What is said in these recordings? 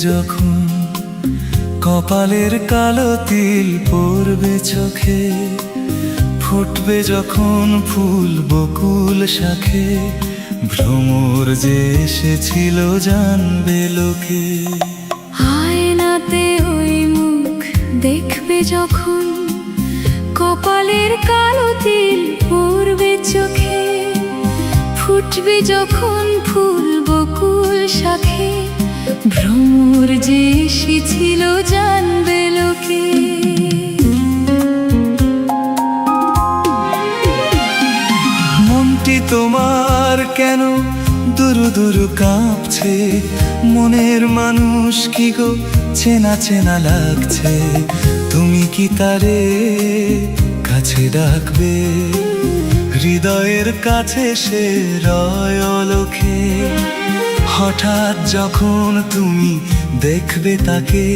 যখন কপালের কালো তিল পড়বে চোখে, ফুটবে যখন ফুল বকুল শাখে, ভ্রমর যে এসেছিল জানবে লোকে। আয়নাতে ওই মুখ দেখবে যখন কপালের কালো তিল পড়বে চোখে, ফুটবে যখন ফুল বকুল শাখে, ভ্রমর যে এসেছিল জানবে লোকে। মনটি তোমার কেন দুরু দুরু কাঁপছে, মনের মানুষ কি গো চেনা চেনা লাগছে, তুমি কি তারে কাছে ডাকবে? হৃদয়ের কাছে সে রয় অলখে, হঠাৎ যখন তুমি দেখবে তাকে,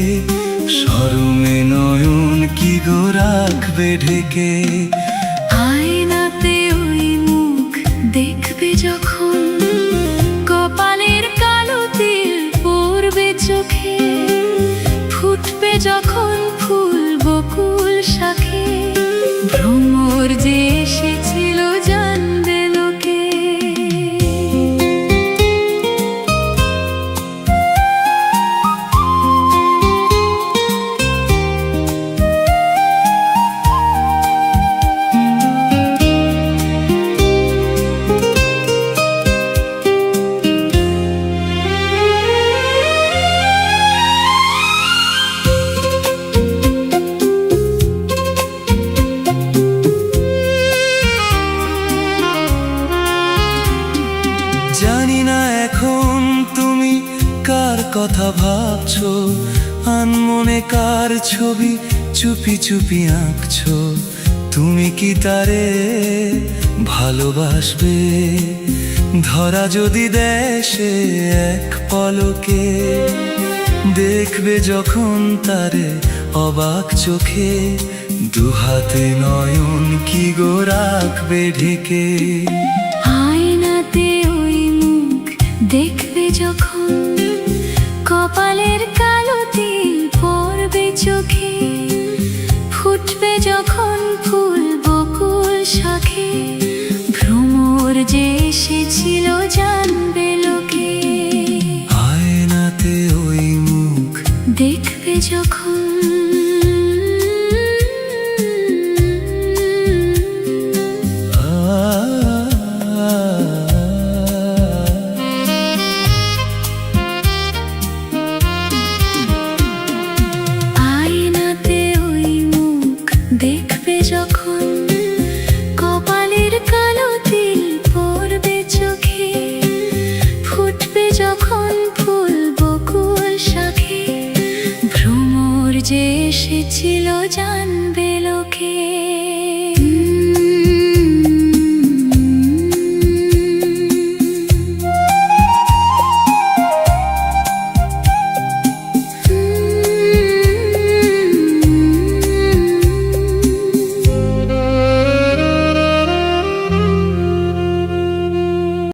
শরমে নয়ন কি গো রাখবে ঢেকে। আয়নাতে ওই মুখ দেখবে যখন কপালের কালো তিল পড়বে চোখে, ফুটবে যখন ফুল বকুল শাখে, ভ্রমর যে এসেছিল জানবে লোকে। জানি না এখন তুমি কার কথা ভাবছো, আনমনে কার ছবি চুপি চুপি আঁকছো, তুমি কি তারে ভালোবাসবে? ধরা যদি দেয় সে এক পলকে, দেখবে যখন তারে অবাক চোখে, দুহাতে নয়ন কি গো রাখবে ঢেকে। আয়নাতে ওই মুখ দেখবে যখন কপালের কালো তিল পড়বে চোখে, ফুটবে যখন ফুল বকুল শাখে, ভ্রমর যে এসেছিল জানবে লোকে। আয়নাতে ওই মুখ দেখবে যখন